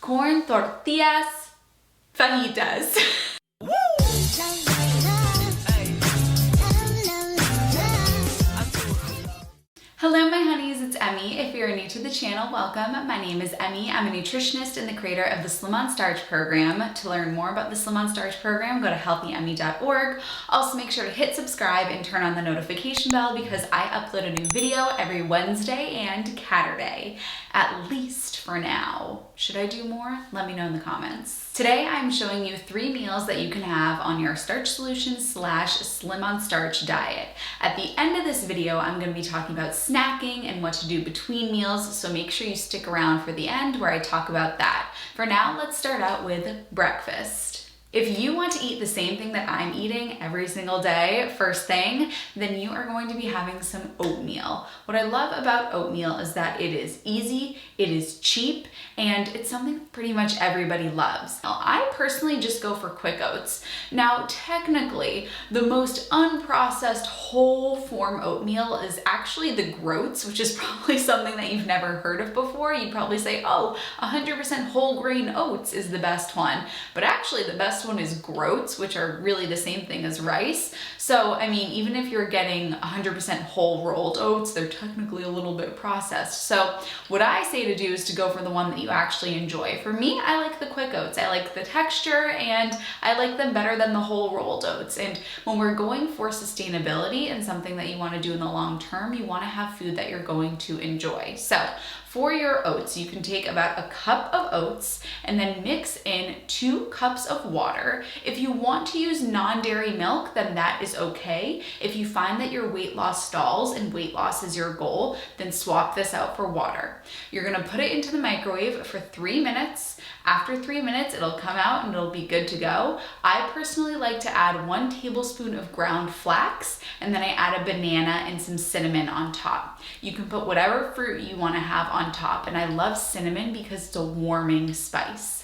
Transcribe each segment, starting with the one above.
corn tortillas fajitas. Hello my honeys, it's Emmie. If you're new to the channel, welcome. My name is Emmie. I'm a nutritionist and the creator of the Slim on Starch program. To learn more about the Slim on Starch program, go to healthyemmie.org. Also make sure to hit subscribe and turn on the notification bell because I upload a new video every Wednesday and Saturday, at least for now. Should I do more? Let me know in the comments. Today I'm showing you 3 meals that you can have on your starch solution / slim on starch diet. At the end of this video, I'm going to be talking about snacking and what to do between meals, so make sure you stick around for the end where I talk about that. For now, let's start out with breakfast. If you want to eat the same thing that I'm eating every single day, first thing, then you are going to be having some oatmeal. What I love about oatmeal is that it is easy, it is cheap, and it's something pretty much everybody loves. Now, I personally just go for quick oats. Now, technically, the most unprocessed whole form oatmeal is actually the groats, which is probably something that you've never heard of before. You'd probably say, oh, 100% whole grain oats is the best one. But actually, the best one is groats, which are really the same thing as rice. So, I mean, even if you're getting 100% whole rolled oats, they're technically a little bit processed. So what I say to do is to go for the one that you actually enjoy. For me, I like the quick oats. I like the texture and I like them better than the whole rolled oats. And when we're going for sustainability and something that you want to do in the long term, you want to have food that you're going to enjoy. So for your oats, you can take about a cup of oats and then mix in 2 cups of water. If you want to use non-dairy milk, then that is okay. If you find that your weight loss stalls and weight loss is your goal, then swap this out for water. You're gonna put it into the microwave for 3 minutes. After 3 minutes, it'll come out and it'll be good to go. I personally like to add 1 tablespoon of ground flax, and then I add a banana and some cinnamon on top. You can put whatever fruit you want to have on top, and I love cinnamon because it's a warming spice.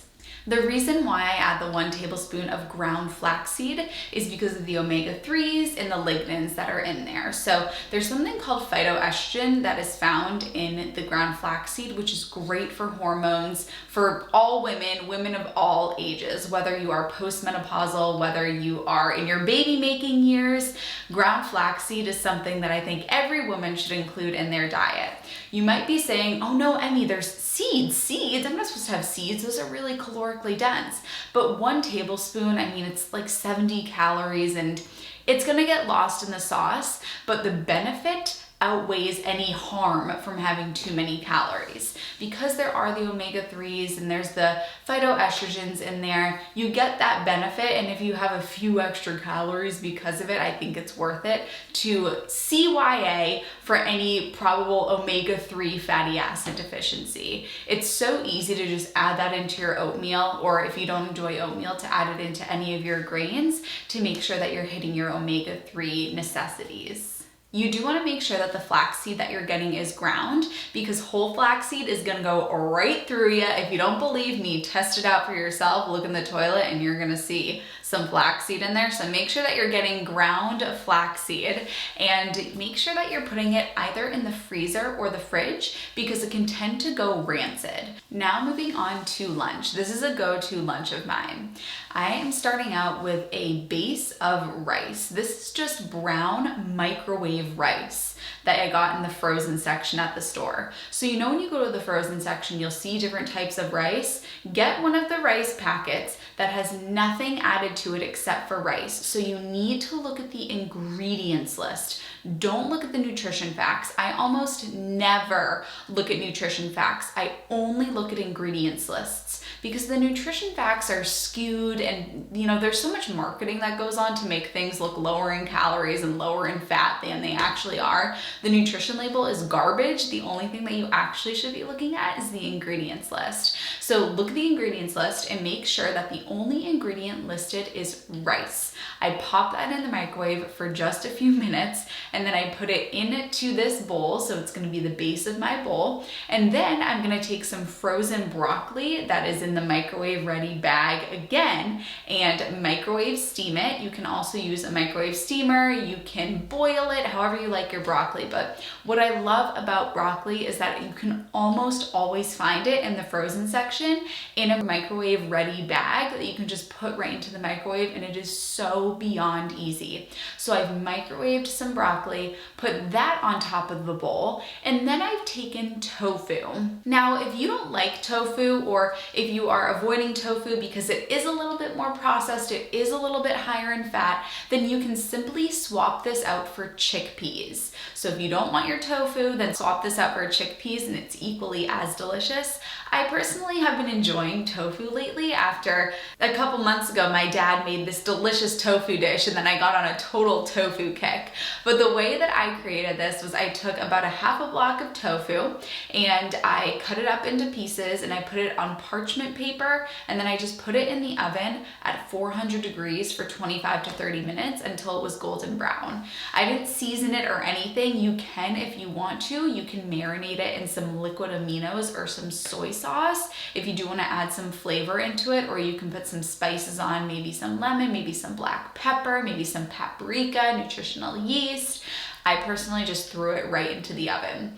The reason why I add the 1 tablespoon of ground flaxseed is because of the omega-3s and the lignans that are in there. So there's something called phytoestrogen that is found in the ground flaxseed, which is great for hormones for all women, women of all ages, whether you are postmenopausal, whether you are in your baby making years. Ground flaxseed is something that I think every woman should include in their diet. You might be saying, oh no, Emmie, there's seeds. I'm not supposed to have seeds. Those are really calorically dense. But 1 tablespoon, I mean, it's like 70 calories and it's gonna get lost in the sauce, but the benefit outweighs any harm from having too many calories. Because there are the omega-3s and there's the phytoestrogens in there, you get that benefit, and if you have a few extra calories because of it, I think it's worth it to CYA for any probable omega-3 fatty acid deficiency. It's so easy to just add that into your oatmeal, or if you don't enjoy oatmeal, to add it into any of your grains to make sure that you're hitting your omega-3 necessities. You do want to make sure that the flaxseed that you're getting is ground, because whole flaxseed is going to go right through you. If you don't believe me, test it out for yourself. Look in the toilet and you're going to see some flaxseed in there. So make sure that you're getting ground flaxseed, and make sure that you're putting it either in the freezer or the fridge because it can tend to go rancid. Now moving on to lunch. This is a go-to lunch of mine. I am starting out with a base of rice. This is just brown microwave rice that I got in the frozen section at the store. So you know when you go to the frozen section, you'll see different types of rice. Get one of the rice packets that has nothing added to it except for rice. So you need to look at the ingredients list. Don't look at the nutrition facts. I almost never look at nutrition facts. I only look at ingredients lists because the nutrition facts are skewed, and you know, there's so much marketing that goes on to make things look lower in calories and lower in fat than they actually are. The nutrition label is garbage. The only thing that you actually should be looking at is the ingredients list. So look at the ingredients list and make sure that the only ingredient listed is rice. I pop that in the microwave for just a few minutes, and then I put it into this bowl, so it's going to be the base of my bowl. And then I'm going to take some frozen broccoli that is in the microwave ready bag again and microwave steam it. You can also use a microwave steamer. You can boil it however you like your broccoli. But what I love about broccoli is that you can almost always find it in the frozen section section in a microwave ready bag that you can just put right into the microwave, and it is so beyond easy. So I've microwaved some broccoli, put that on top of the bowl, and then I've taken tofu. Now, if you don't like tofu, or if you are avoiding tofu because it is a little bit more processed, it is a little bit higher in fat, then you can simply swap this out for chickpeas. So if you don't want your tofu, then swap this out for chickpeas and it's equally as delicious. I personally have been enjoying tofu lately. After a couple months ago, my dad made this delicious tofu dish and then I got on a total tofu kick. But the way that I created this was I took about a half a block of tofu and I cut it up into pieces and I put it on parchment paper, and then I just put it in the oven at 400 degrees for 25 to 30 minutes until it was golden brown. I didn't season it or anything. You can, if you want to, you can marinate it in some liquid aminos or some soy sauce if you do want to add some flavor into it, or you can put some spices on, maybe some lemon, maybe some black pepper, maybe some paprika, nutritional yeast. I personally just threw it right into the oven.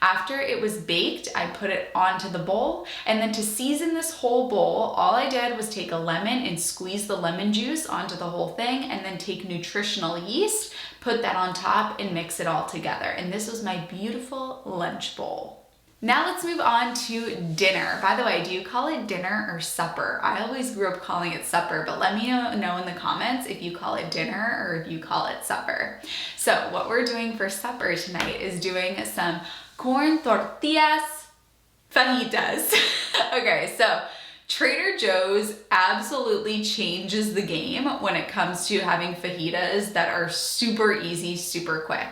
After it was baked, I put it onto the bowl, and then to season this whole bowl, all I did was take a lemon and squeeze the lemon juice onto the whole thing, and then take nutritional yeast, put that on top, and mix it all together. And this was my beautiful lunch bowl. Now let's move on to dinner. By the way, do you call it dinner or supper? I always grew up calling it supper, but let me know in the comments if you call it dinner or if you call it supper. So what we're doing for supper tonight is doing some corn tortillas fajitas. Okay, so Trader Joe's absolutely changes the game when it comes to having fajitas that are super easy, super quick.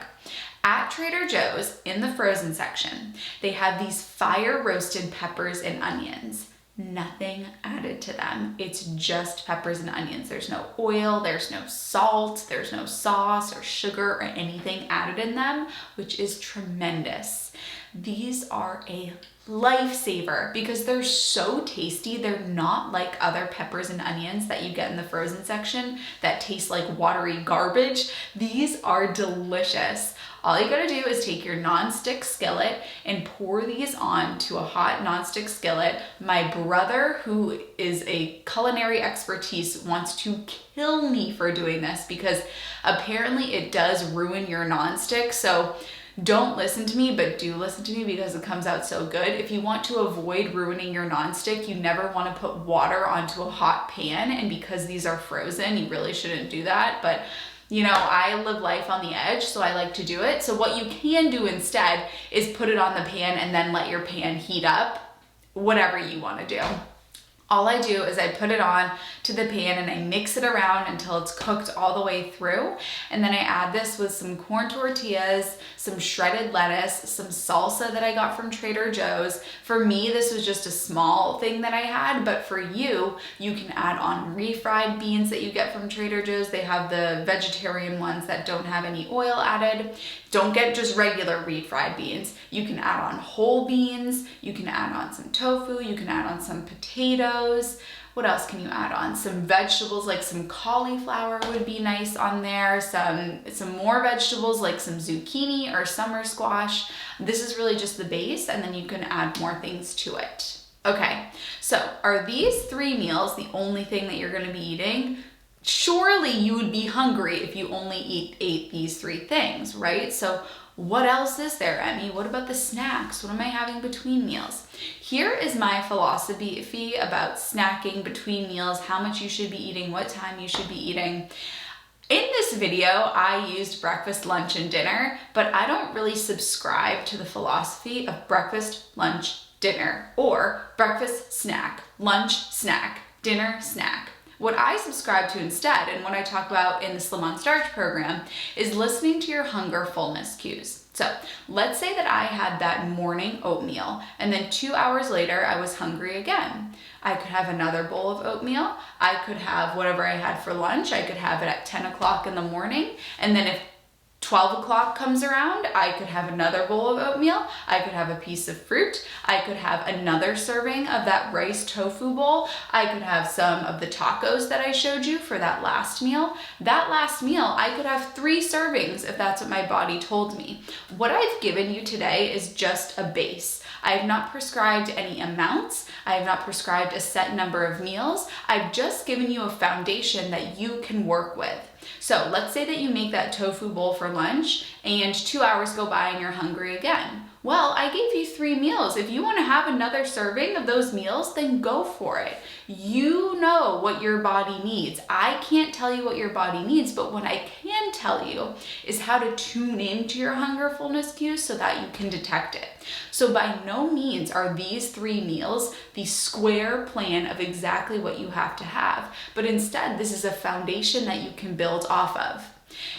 At Trader Joe's, in the frozen section, they have these fire roasted peppers and onions. Nothing added to them. It's just peppers and onions. There's no oil, there's no salt, there's no sauce or sugar or anything added in them, which is tremendous. These are a lifesaver because they're so tasty. They're not like other peppers and onions that you get in the frozen section that taste like watery garbage. These are delicious. All you gotta do is take your nonstick skillet and pour these on to a hot nonstick skillet. My brother, who is a culinary expertise, wants to kill me for doing this because apparently it does ruin your nonstick. So don't listen to me, but do listen to me because it comes out so good. If you want to avoid ruining your nonstick, you never want to put water onto a hot pan. And because these are frozen, you really shouldn't do that. But you know, I live life on the edge, so I like to do it. So what you can do instead is put it on the pan and then let your pan heat up, whatever you want to do. All I do is I put it on to the pan and I mix it around until it's cooked all the way through. And then I add this with some corn tortillas, some shredded lettuce, some salsa that I got from Trader Joe's. For me, this was just a small thing that I had, but for you, you can add on refried beans that you get from Trader Joe's. They have the vegetarian ones that don't have any oil added. Don't get just regular refried beans. You can add on whole beans, you can add on some tofu, you can add on some potatoes. What else can you add on? Some vegetables, like some cauliflower would be nice on there. Some more vegetables like some zucchini or summer squash. This is really just the base, and then you can add more things to it. Okay, so are these 3 meals the only thing that you're gonna be eating? Surely you would be hungry if you only ate these 3 things, right? So what else is there, Emmie? What about the snacks? What am I having between meals? Here is my philosophy about snacking between meals, how much you should be eating, what time you should be eating. In this video, I used breakfast, lunch, and dinner, but I don't really subscribe to the philosophy of breakfast, lunch, dinner, or breakfast, snack, lunch, snack, dinner, snack. What I subscribe to instead, and what I talk about in the Slim on Starch program, is listening to your hunger fullness cues. So let's say that I had that morning oatmeal, and then 2 hours later, I was hungry again. I could have another bowl of oatmeal. I could have whatever I had for lunch. I could have it at 10 o'clock in the morning. And then if 12 o'clock comes around, I could have another bowl of oatmeal. I could have a piece of fruit. I could have another serving of that rice tofu bowl. I could have some of the tacos that I showed you for that last meal. That last meal, I could have 3 servings if that's what my body told me. What I've given you today is just a base. I have not prescribed any amounts. I have not prescribed a set number of meals. I've just given you a foundation that you can work with. So let's say that you make that tofu bowl for lunch and 2 hours go by and you're hungry again. Well, I gave you 3 meals. If you want to have another serving of those meals, then go for it. You know what your body needs. I can't tell you what your body needs, but what I can tell you is how to tune into your hunger fullness cues so that you can detect it. So by no means are these 3 meals the square plan of exactly what you have to have, but instead this is a foundation that you can build off of.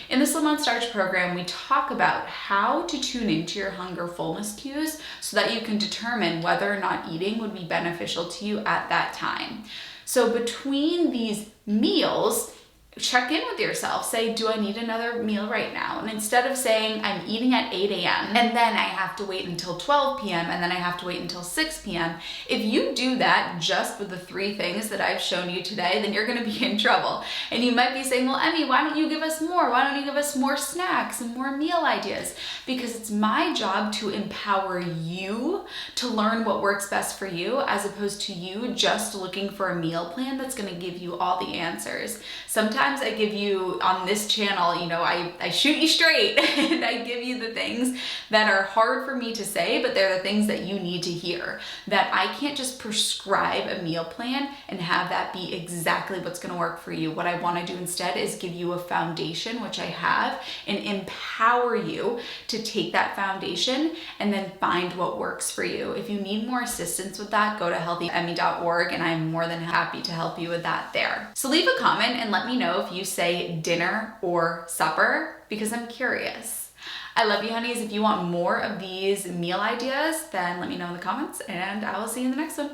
In the Slim on Starch program, we talk about how to tune into your hunger fullness cues so that you can determine whether or not eating would be beneficial to you at that time. So between these meals, check in with yourself. Say, do I need another meal right now? And instead of saying I'm eating at 8 a.m. and then I have to wait until 12 p.m. and then I have to wait until 6 p.m. If you do that just with the 3 things that I've shown you today, then you're going to be in trouble. And you might be saying, well, Emmie, why don't you give us more? Why don't you give us more snacks and more meal ideas? Because it's my job to empower you to learn what works best for you, as opposed to you just looking for a meal plan that's going to give you all the answers. Sometimes I give you on this channel, I shoot you straight and I give you the things that are hard for me to say, but they're the things that you need to hear. That I can't just prescribe a meal plan and have that be exactly what's going to work for you. What I want to do instead is give you a foundation, which I have, and empower you to take that foundation and then find what works for you. If you need more assistance with that, go to healthyemmie.org and I'm more than happy to help you with that there. So leave a comment and let me know if you say dinner or supper, because I'm curious. I love you, honeys. If you want more of these meal ideas, then let me know in the comments and I will see you in the next one.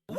Woo!